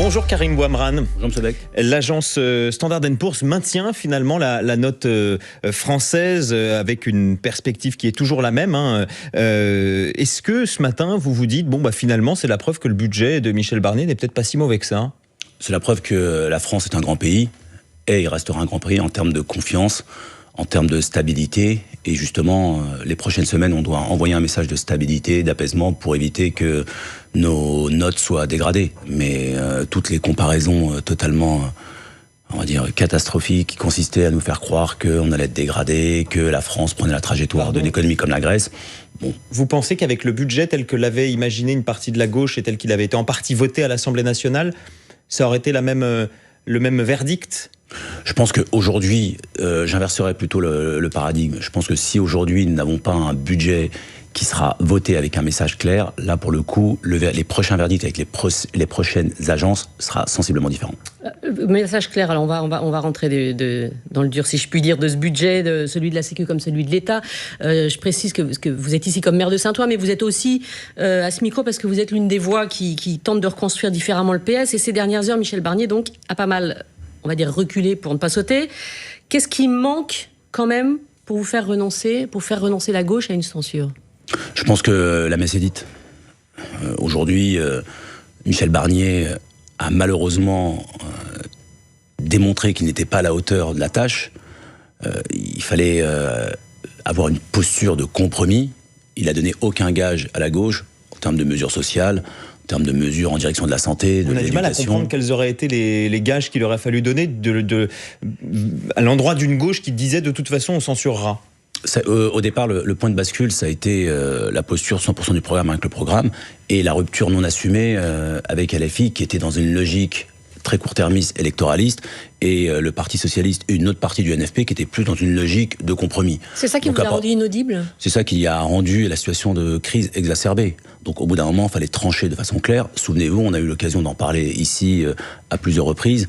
Bonjour Karim Bouamran. Bonjour M. Beck. L'agence Standard & Poor's maintient finalement la note française avec une perspective qui est toujours la même. Est-ce que ce matin vous vous dites finalement c'est la preuve que le budget de Michel Barnier n'est peut-être pas si mauvais que ça? C'est la preuve que la France est un grand pays et il restera un grand pays en termes de confiance, en termes de stabilité. Et justement, les prochaines semaines, on doit envoyer un message de stabilité, d'apaisement pour éviter que nos notes soient dégradées. Mais toutes les comparaisons totalement, on va dire, catastrophiques qui consistaient à nous faire croire qu'on allait être dégradé, que la France prenait la trajectoire de l'économie comme la Grèce. Bon. Vous pensez qu'avec le budget tel que l'avait imaginé une partie de la gauche et tel qu'il avait été en partie voté à l'Assemblée nationale, ça aurait été le même verdict? Je pense qu'aujourd'hui, j'inverserais plutôt le paradigme. Je pense que si aujourd'hui nous n'avons pas un budget qui sera voté avec un message clair, là pour le coup, les prochains verdicts avec les prochaines agences sera sensiblement différent. Message clair, alors on va rentrer dans le dur, si je puis dire, de ce budget, de celui de la Sécu comme celui de l'État. Je précise que vous êtes ici comme maire de Saint-Ouen, mais vous êtes aussi à ce micro parce que vous êtes l'une des voix qui tente de reconstruire différemment le PS. Et ces dernières heures, Michel Barnier donc a pas mal, on va dire, reculer pour ne pas sauter. Qu'est-ce qui manque quand même pour faire renoncer la gauche à une censure? Je pense que la messe est dite. Aujourd'hui, Michel Barnier a malheureusement démontré qu'il n'était pas à la hauteur de la tâche. Il fallait avoir une posture de compromis. Il n'a donné aucun gage à la gauche en termes de mesures sociales, en termes de mesures en direction de la santé, de l'éducation. On a du mal à comprendre quels auraient été les gages qu'il aurait fallu donner à l'endroit d'une gauche qui disait de toute façon on censurera. Au départ, le point de bascule, ça a été la posture 100% du programme avec le programme et la rupture non assumée avec LFI qui était dans une logique très court-termiste, électoraliste, et le Parti Socialiste et une autre partie du NFP qui était plus dans une logique de compromis. C'est ça qui vous a rendu inaudible? C'est ça qui a rendu la situation de crise exacerbée. Donc au bout d'un moment, il fallait trancher de façon claire. Souvenez-vous, on a eu l'occasion d'en parler ici à plusieurs reprises.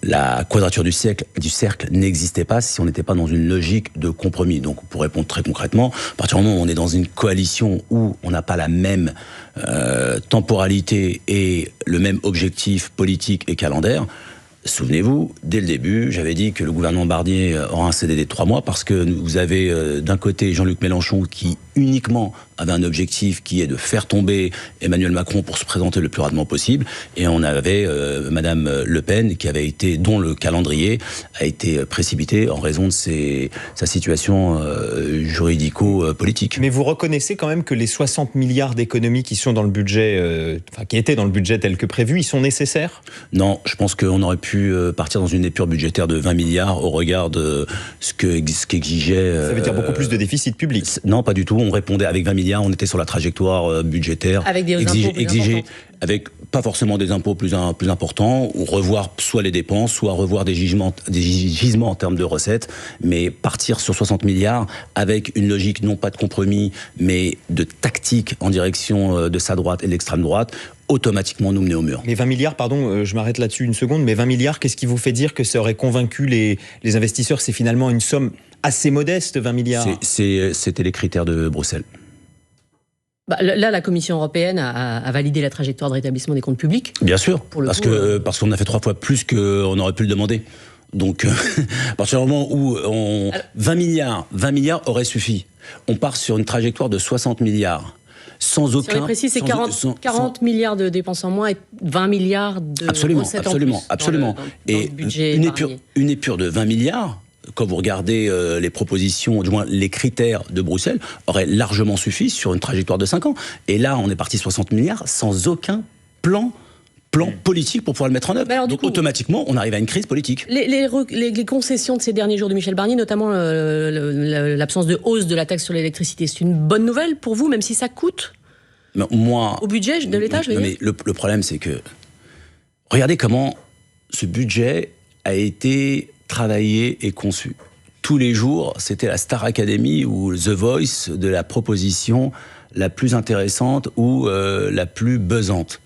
La quadrature du cercle n'existait pas si on n'était pas dans une logique de compromis. Donc pour répondre très concrètement, à partir du moment où on est dans une coalition où on n'a pas la même temporalité et le même objectif politique et calendaire, souvenez-vous, dès le début, j'avais dit que le gouvernement Barnier aura un CDD de 3 mois parce que vous avez d'un côté Jean-Luc Mélenchon qui uniquement avait un objectif qui est de faire tomber Emmanuel Macron pour se présenter le plus rapidement possible, et on avait Madame Le Pen dont le calendrier a été précipité en raison de sa situation juridico-politique. Mais vous reconnaissez quand même que les 60 milliards d'économies qui sont dans le budget, qui étaient dans le budget tel que prévu, ils sont nécessaires? Non, je pense qu'on aurait pu partir dans une épure budgétaire de 20 milliards au regard de ce qu'exigeait... Ça veut dire beaucoup plus de déficit public? Non, pas du tout. On répondait avec 20 milliards, on était sur la trajectoire budgétaire avec des exigée, avec pas forcément des impôts plus importants, ou revoir soit les dépenses, soit revoir des gisements en termes de recettes, mais partir sur 60 milliards avec une logique non pas de compromis, mais de tactique en direction de sa droite et de l'extrême droite, automatiquement nous mener au mur. Mais 20 milliards, pardon, je m'arrête là-dessus une seconde, mais 20 milliards, qu'est-ce qui vous fait dire que ça aurait convaincu les investisseurs? C'est finalement une somme assez modeste, 20 milliards. C'était les critères de Bruxelles. Là, la Commission européenne a validé la trajectoire de rétablissement des comptes publics. Bien sûr, parce qu'on a fait 3 fois plus qu'on aurait pu le demander. Donc, à partir du moment où 20 milliards auraient suffi. On part sur une trajectoire de 60 milliards. Sans aucun... Si on est précis, c'est 40 milliards de dépenses en moins et 20 milliards de recettes en plus. Absolument. Dans le budget une épure de 20 milliards... quand vous regardez les propositions, du moins les critères de Bruxelles, aurait largement suffi sur une trajectoire de 5 ans. Et là, on est parti 60 milliards sans aucun plan politique pour pouvoir le mettre en œuvre. Donc automatiquement, on arrive à une crise politique. Les concessions de ces derniers jours de Michel Barnier, notamment l'absence de hausse de la taxe sur l'électricité, c'est une bonne nouvelle pour vous, même si ça coûte au budget de l'État, je veux dire. Mais le problème, c'est que... Regardez comment ce budget a été travaillé et conçu. Tous les jours, c'était la Star Academy ou The Voice de la proposition la plus intéressante ou la plus buzzante.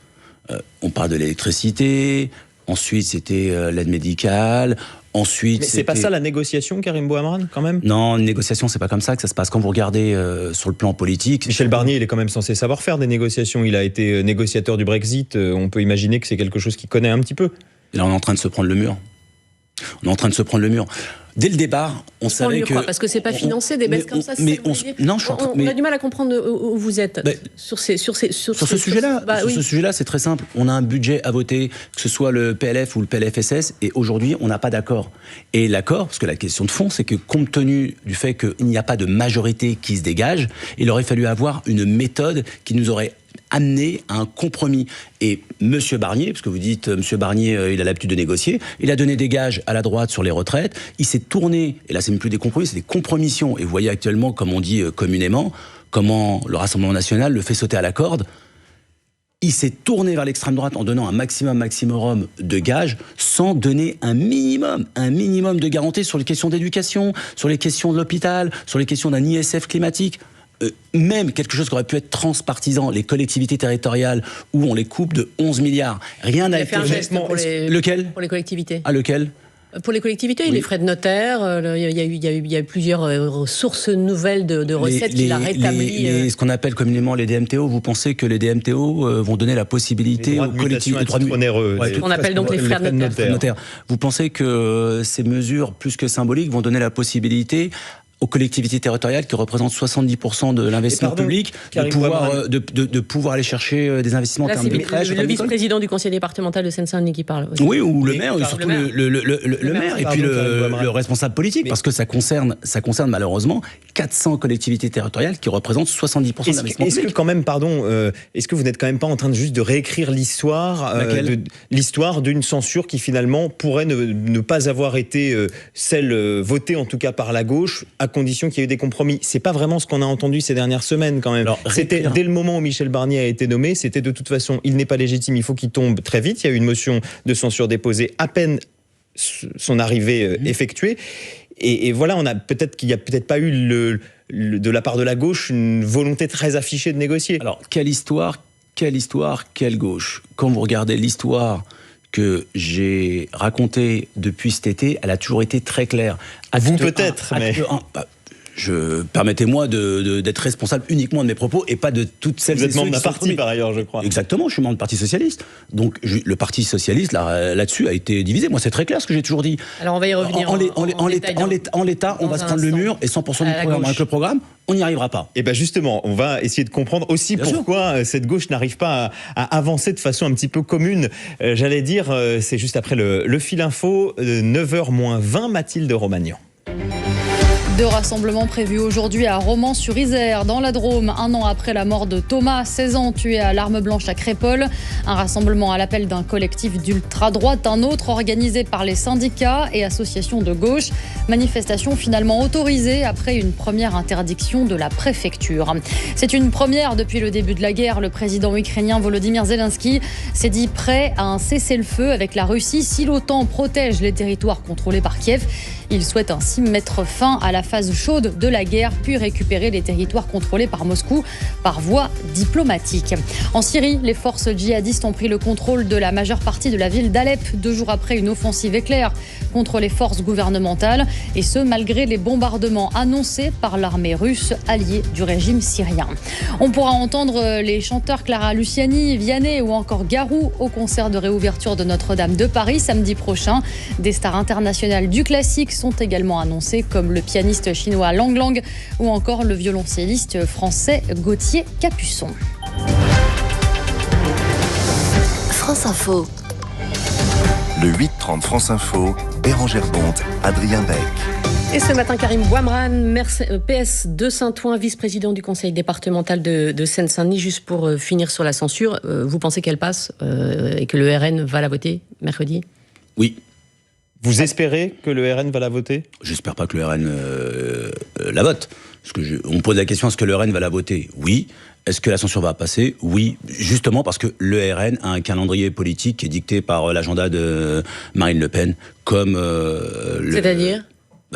On parle de l'électricité, Ensuite, c'était l'aide médicale. Ensuite, mais c'est pas ça la négociation, Karim Bouamrane, quand même? Non, une négociation, c'est pas comme ça que ça se passe. Quand vous regardez sur le plan politique... Michel Barnier, il est quand même censé savoir faire des négociations. Il a été négociateur du Brexit. On peut imaginer que c'est quelque chose qu'il connaît un petit peu. Et là, on est en train de se prendre le mur. Dès le départ, on savait que... Parce que c'est pas financé, des baisses comme ça. On a du mal à comprendre où vous êtes sur ce sujet-là. Ce sujet-là, c'est très simple. On a un budget à voter, que ce soit le PLF ou le PLFSS, et aujourd'hui, on n'a pas d'accord. Et l'accord, parce que la question de fond, c'est que compte tenu du fait qu'il n'y a pas de majorité qui se dégage, il aurait fallu avoir une méthode qui nous aurait amener à un compromis. Et M. Barnier, parce que vous dites M. Barnier, il a l'habitude de négocier, il a donné des gages à la droite sur les retraites, il s'est tourné, et là c'est même plus des compromis, c'est des compromissions. Et vous voyez actuellement, comme on dit communément, comment le Rassemblement national le fait sauter à la corde. Il s'est tourné vers l'extrême droite en donnant un maximum de gages, sans donner un minimum de garantie sur les questions d'éducation, sur les questions de l'hôpital, sur les questions d'un ISF climatique. Même quelque chose qui aurait pu être transpartisan, les collectivités territoriales, où on les coupe de 11 milliards. Rien n'a été fait. Lequel ? Pour les collectivités. Ah, lequel ? Pour les collectivités, oui. Les frais de notaire, il y a eu plusieurs sources nouvelles de recettes qu'il a rétablies. Ce qu'on appelle communément les DMTO, vous pensez que les DMTO vont donner la possibilité aux collectivités... On appelle donc les frais de notaire. Vous pensez que ces mesures, plus que symboliques, vont donner la possibilité aux collectivités territoriales qui représentent 70% de l'investissement public, de pouvoir aller chercher des investissements en termes de crèches. Le vice-président du conseil départemental de Seine-Saint-Denis qui parle. Oui, ou le maire, surtout le maire, et puis le responsable politique, parce que ça concerne malheureusement 400 collectivités territoriales qui représentent 70% de l'investissement public. Est-ce que quand même, est-ce que vous n'êtes quand même pas en train de réécrire l'histoire d'une censure qui finalement pourrait ne pas avoir été celle votée en tout cas par la gauche, à condition qu'il y ait eu des compromis. C'est pas vraiment ce qu'on a entendu ces dernières semaines quand même. C'était dès le moment où Michel Barnier a été nommé, c'était de toute façon, il n'est pas légitime, il faut qu'il tombe très vite. Il y a eu une motion de censure déposée à peine son arrivée effectuée. Et voilà, qu'il n'y a peut-être pas eu de la part de la gauche une volonté très affichée de négocier. Alors, quelle histoire, quelle gauche ? Quand vous regardez l'histoire que j'ai raconté depuis cet été, elle a toujours été très claire. Permettez-moi d'être responsable uniquement de mes propos et pas de toutes celles et ceux qui sont... Vous êtes membre d'un parti par ailleurs, je crois. Exactement, je suis membre du Parti Socialiste. Donc le Parti Socialiste, là-dessus, a été divisé. Moi, c'est très clair ce que j'ai toujours dit. Alors on va y revenir en l'état, on va se prendre le mur et 100% du programme. Avec le programme, on n'y arrivera pas. Et bien justement, on va essayer de comprendre aussi pourquoi cette gauche n'arrive pas à avancer de façon un petit peu commune. J'allais dire, c'est juste après le fil info, 9h-20, Mathilde Romagnan. 2 rassemblements prévus aujourd'hui à Romans-sur-Isère, dans la Drôme, 1 an après la mort de Thomas, 16 ans, tué à l'arme blanche à Crépol. Un rassemblement à l'appel d'un collectif d'ultra-droite, un autre organisé par les syndicats et associations de gauche. Manifestation finalement autorisée après une première interdiction de la préfecture. C'est une première depuis le début de la guerre. Le président ukrainien Volodymyr Zelensky s'est dit prêt à un cessez-le-feu avec la Russie si l'OTAN protège les territoires contrôlés par Kiev. Il souhaite ainsi mettre fin à la phase chaude de la guerre, puis récupérer les territoires contrôlés par Moscou par voie diplomatique. En Syrie, les forces djihadistes ont pris le contrôle de la majeure partie de la ville d'Alep, 2 jours après une offensive éclair contre les forces gouvernementales, et ce malgré les bombardements annoncés par l'armée russe alliée du régime syrien. On pourra entendre les chanteurs Clara Luciani, Vianney ou encore Garou au concert de réouverture de Notre-Dame de Paris samedi prochain. Des stars internationales du classique sont également annoncées comme le pianiste chinois Lang Lang ou encore le violoncelliste français Gauthier Capuçon. France Info. Le 8-30 France Info, Bérangère Bonte, Adrien Beck. Et ce matin, Karim Bouamrane, PS de Saint-Ouen, vice-président du conseil départemental de Seine-Saint-Denis. Juste pour finir sur la censure, vous pensez qu'elle passe et que le RN va la voter mercredi ? Oui. Vous espérez que le RN va la voter ? J'espère pas que le RN la vote. On me pose la question, est-ce que le RN va la voter ? Oui. Est-ce que la censure va passer ? Oui. Justement parce que le RN a un calendrier politique qui est dicté par l'agenda de Marine Le Pen, comme C'est-à-dire ?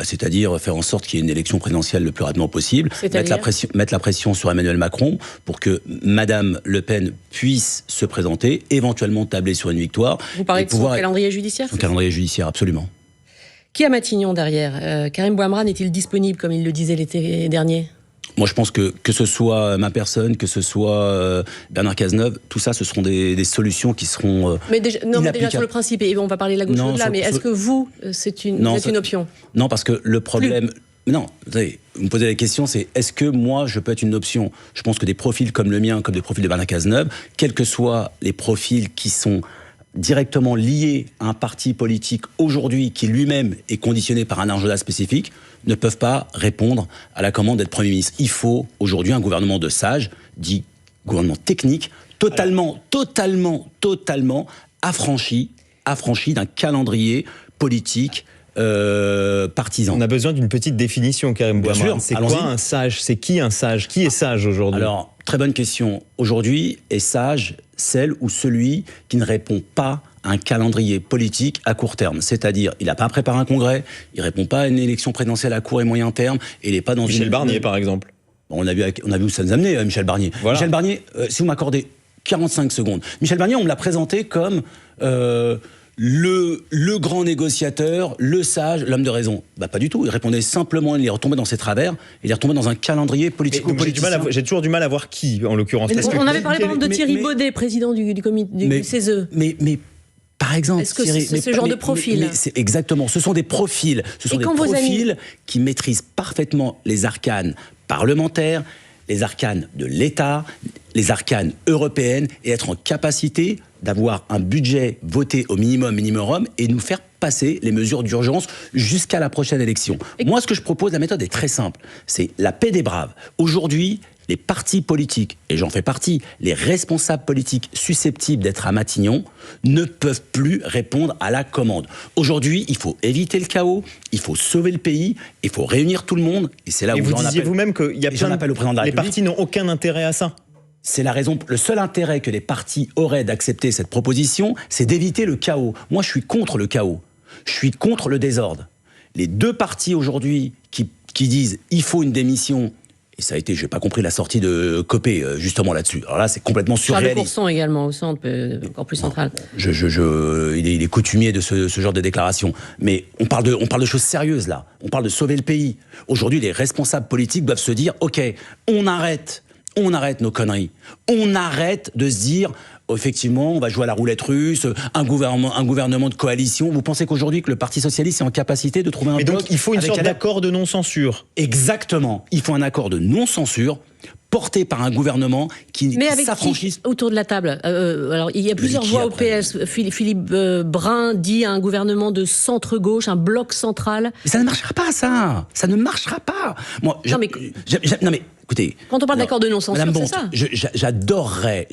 C'est-à-dire faire en sorte qu'il y ait une élection présidentielle le plus rapidement possible, mettre la pression sur Emmanuel Macron pour que Madame Le Pen puisse se présenter, éventuellement tabler sur une victoire. Vous parlez de son calendrier judiciaire? Son calendrier judiciaire, absolument. Qui a Matignon derrière? Karim Bouamrane est-il disponible comme il le disait l'été dernier? Moi, je pense que ce soit ma personne, que ce soit Bernard Cazeneuve, tout ça, ce seront des solutions qui seront mais déjà sur le principe, et on va parler de la gauche au-delà, mais est-ce que vous, c'est une option? Non, parce que le problème... Non, vous savez, vous me posez la question, c'est est-ce que moi, je peux être une option? Je pense que des profils comme le mien, comme des profils de Bernard Cazeneuve, quels que soient les profils qui sont directement liés à un parti politique aujourd'hui qui lui-même est conditionné par un agenda spécifique, ne peuvent pas répondre à la commande d'être Premier ministre. Il faut aujourd'hui un gouvernement de sages, dit gouvernement technique, totalement affranchi d'un calendrier politique partisan. On a besoin d'une petite définition, Karim Bouamrane. C'est quoi un sage? C'est qui un sage? Qui est sage aujourd'hui? Alors, très bonne question. Aujourd'hui, est sage celle ou celui qui ne répond pas à un calendrier politique à court terme. C'est-à-dire, il n'a pas préparé un congrès, il ne répond pas à une élection présidentielle à court et moyen terme, et il n'est pas dans Michel Barnier, par exemple. On a vu où ça nous a amené, Michel Barnier. Voilà. Michel Barnier, si vous m'accordez 45 secondes. Michel Barnier, on me l'a présenté comme le grand négociateur, le sage, l'homme de raison. Pas du tout. Il répondait simplement, il est retombé dans ses travers, il est retombé dans un calendrier politico-politicien. J'ai toujours du mal à voir qui, en l'occurrence. On avait parlé par exemple de Thierry Baudet, président du CESE. Mais par exemple, est-ce que c'est ce genre de profil? C'est exactement. Ce sont des profils. Ce sont des profils qui maîtrisent parfaitement les arcanes parlementaires, les arcanes de l'État, les arcanes européennes, et être en capacité d'avoir un budget voté au minimum et nous faire passer les mesures d'urgence jusqu'à la prochaine élection. Moi, ce que je propose, la méthode est très simple. C'est la paix des braves. Aujourd'hui, les partis politiques, et j'en fais partie, les responsables politiques susceptibles d'être à Matignon ne peuvent plus répondre à la commande. Aujourd'hui, il faut éviter le chaos, il faut sauver le pays, il faut réunir tout le monde, et c'est là où vous disiez vous-même qu'il y a plein de... Les partis n'ont aucun intérêt à ça. C'est la raison, le seul intérêt que les partis auraient d'accepter cette proposition, c'est d'éviter le chaos. Moi, je suis contre le chaos. Je suis contre le désordre. Les deux partis aujourd'hui qui disent « il faut une démission », et ça a été, je n'ai pas compris la sortie de Copé, justement là-dessus. Alors là, c'est complètement surréaliste. Charles Courson également, au centre, encore plus central. Il est coutumier de ce genre de déclaration. Mais on parle de choses sérieuses, là. On parle de sauver le pays. Aujourd'hui, les responsables politiques doivent se dire « ok, on arrête nos conneries. On arrête de se dire, effectivement, on va jouer à la roulette russe, un gouvernement de coalition. Vous pensez qu'aujourd'hui, que le Parti Socialiste est en capacité de trouver un bloc? Mais donc, il faut une sorte d'accord de non-censure. Exactement. Il faut un accord de non-censure porté par un gouvernement qui s'affranchisse. Autour de la table. Alors, il y a plusieurs voix au PS. Philippe Brun dit un gouvernement de centre-gauche, un bloc central. Mais ça ne marchera pas, ça. Ça ne marchera pas. Moi, non, mais écoutez, quand on parle d'accord de non-censure, c'est ça. J'adorerais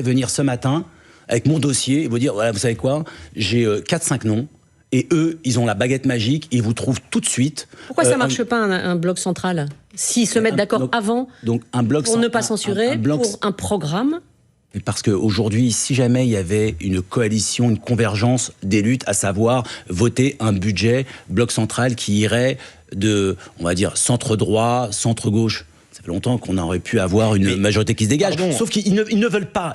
venir ce matin avec mon dossier et vous dire, voilà, vous savez quoi, j'ai 4-5 noms, et eux, ils ont la baguette magique, ils vous trouvent tout de suite. Pourquoi ça ne marche pas, un bloc central? S'ils se mettent d'accord avant, donc un bloc pour ne pas censurer, pour un programme. Parce qu'aujourd'hui, si jamais il y avait une coalition, une convergence des luttes, à savoir voter un budget bloc central qui irait de, on va dire, centre-droit, centre-gauche, ça fait longtemps qu'on aurait pu avoir une majorité qui se dégage. Pardon. Sauf qu'ils ne veulent pas.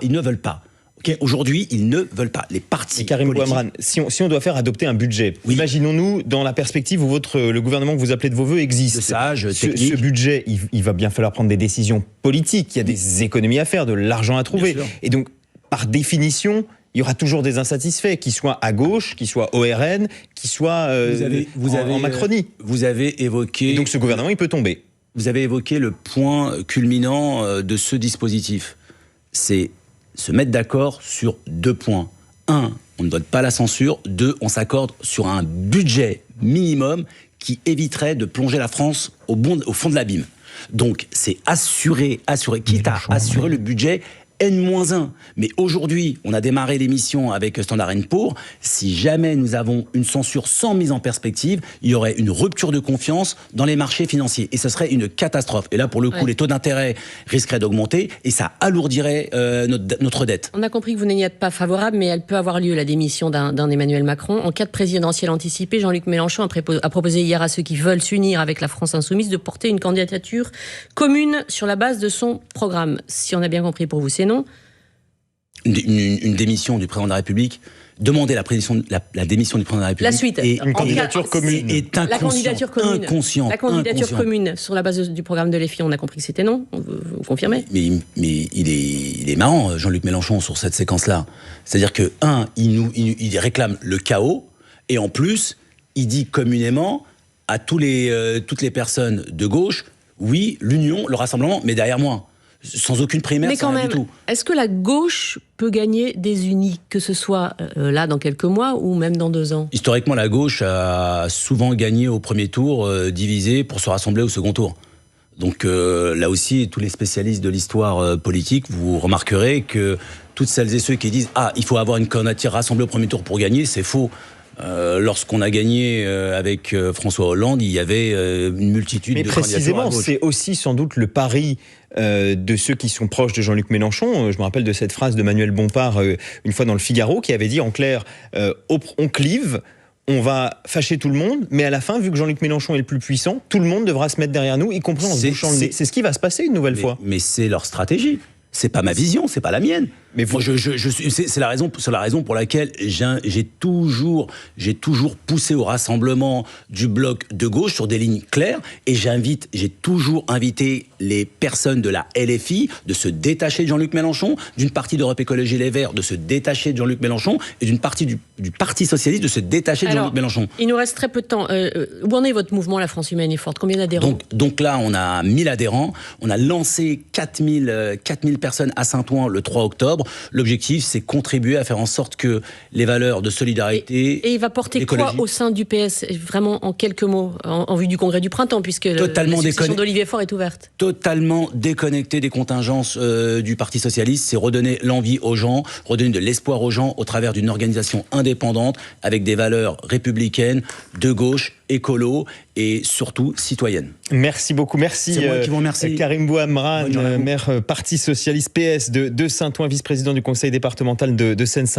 Okay, aujourd'hui, ils ne veulent pas. Les partis Karim Bouamrane, si on doit faire adopter un budget, imaginons-nous dans la perspective où le gouvernement que vous appelez de vos voeux existe. Ce budget, il va bien falloir prendre des décisions politiques. Il y a des économies à faire, de l'argent à trouver. Et donc, par définition, il y aura toujours des insatisfaits, qu'ils soient à gauche, qu'ils soient au RN, qu'ils soient en Macronie. Vous avez évoqué... Et donc ce gouvernement, il peut tomber. Vous avez évoqué le point culminant de ce dispositif. C'est se mettre d'accord sur 2 points. 1, on ne donne pas la censure. 2, on s'accorde sur un budget minimum qui éviterait de plonger la France au fond de l'abîme. Donc, c'est assurer, quitte à assurer le budget N-1. Mais aujourd'hui, on a démarré l'émission avec Standard & Poor's. Si jamais nous avons une censure sans mise en perspective, il y aurait une rupture de confiance dans les marchés financiers. Et ce serait une catastrophe. Et là, pour le coup, les taux d'intérêt risqueraient d'augmenter et ça alourdirait notre dette. On a compris que vous n'y êtes pas favorable, mais elle peut avoir lieu, la démission d'un Emmanuel Macron. En cas de présidentielle anticipée, Jean-Luc Mélenchon a proposé hier à ceux qui veulent s'unir avec la France insoumise de porter une candidature commune sur la base de son programme. Si on a bien compris, pour vous, c'est non. Une démission du président de la République, demander la démission du président de la République. La suite. Et une candidature commune. Est inconscient. La candidature commune. Inconscient. La candidature commune sur la base du programme de l'EFI, on a compris que c'était non. Vous confirmez ? Mais il est marrant, Jean-Luc Mélenchon, sur cette séquence-là. C'est-à-dire que, il réclame le chaos, et en plus, il dit communément à toutes les personnes de gauche, oui, l'union, le rassemblement, mais derrière moi. Sans aucune primaire, mais quand même, du tout. Est-ce que la gauche peut gagner des unis, que ce soit là dans quelques mois ou même dans 2 ans ? Historiquement, la gauche a souvent gagné au premier tour, divisé pour se rassembler au second tour. Donc là aussi, tous les spécialistes de l'histoire politique, vous remarquerez que toutes celles et ceux qui disent « Ah, il faut avoir une candidature rassemblée au premier tour pour gagner », c'est faux. Lorsqu'on a gagné avec François Hollande, il y une multitude de candidatures à gauche. Mais précisément, c'est aussi sans doute le pari de ceux qui sont proches de Jean-Luc Mélenchon. Je me rappelle de cette phrase de Manuel Bompard une fois dans le Figaro qui avait dit en clair on clive, on va fâcher tout le monde, mais à la fin, vu que Jean-Luc Mélenchon est le plus puissant, tout le monde devra se mettre derrière nous, y compris en se bouchant le nez. C'est ce qui va se passer une nouvelle fois. Mais c'est leur stratégie. C'est pas ma vision, c'est pas la mienne. Mais moi, c'est la raison pour laquelle j'ai toujours poussé au rassemblement du bloc de gauche sur des lignes claires, et j'ai toujours invité les personnes de la LFI de se détacher de Jean-Luc Mélenchon, d'une partie d'Europe Écologie Les Verts de se détacher de Jean-Luc Mélenchon, et d'une partie du Parti Socialiste de se détacher de Jean-Luc Mélenchon. Il nous reste très peu de temps. Où en est votre mouvement, la France Humaine et Forte ? Combien d'adhérents ? Donc là, on a 1000 adhérents. On a lancé 4000 personnes à Saint-Ouen le 3 octobre. L'objectif, c'est contribuer à faire en sorte que les valeurs de solidarité... Et il va porter quoi au sein du PS ? Vraiment en quelques mots, en vue du congrès du printemps, puisque la succession d'Olivier Faure est ouverte. Totalement déconnecté des contingences du Parti Socialiste. C'est redonner l'envie aux gens, redonner de l'espoir aux gens au travers d'une organisation indépendante avec des valeurs républicaines, de gauche, écolo et surtout citoyenne. Merci beaucoup. Merci, c'est moi qui vous remercie. Karim Bouhamrane, maire Parti Socialiste PS de Saint-Ouen, vice-président du conseil départemental de Seine-Saint-Denis.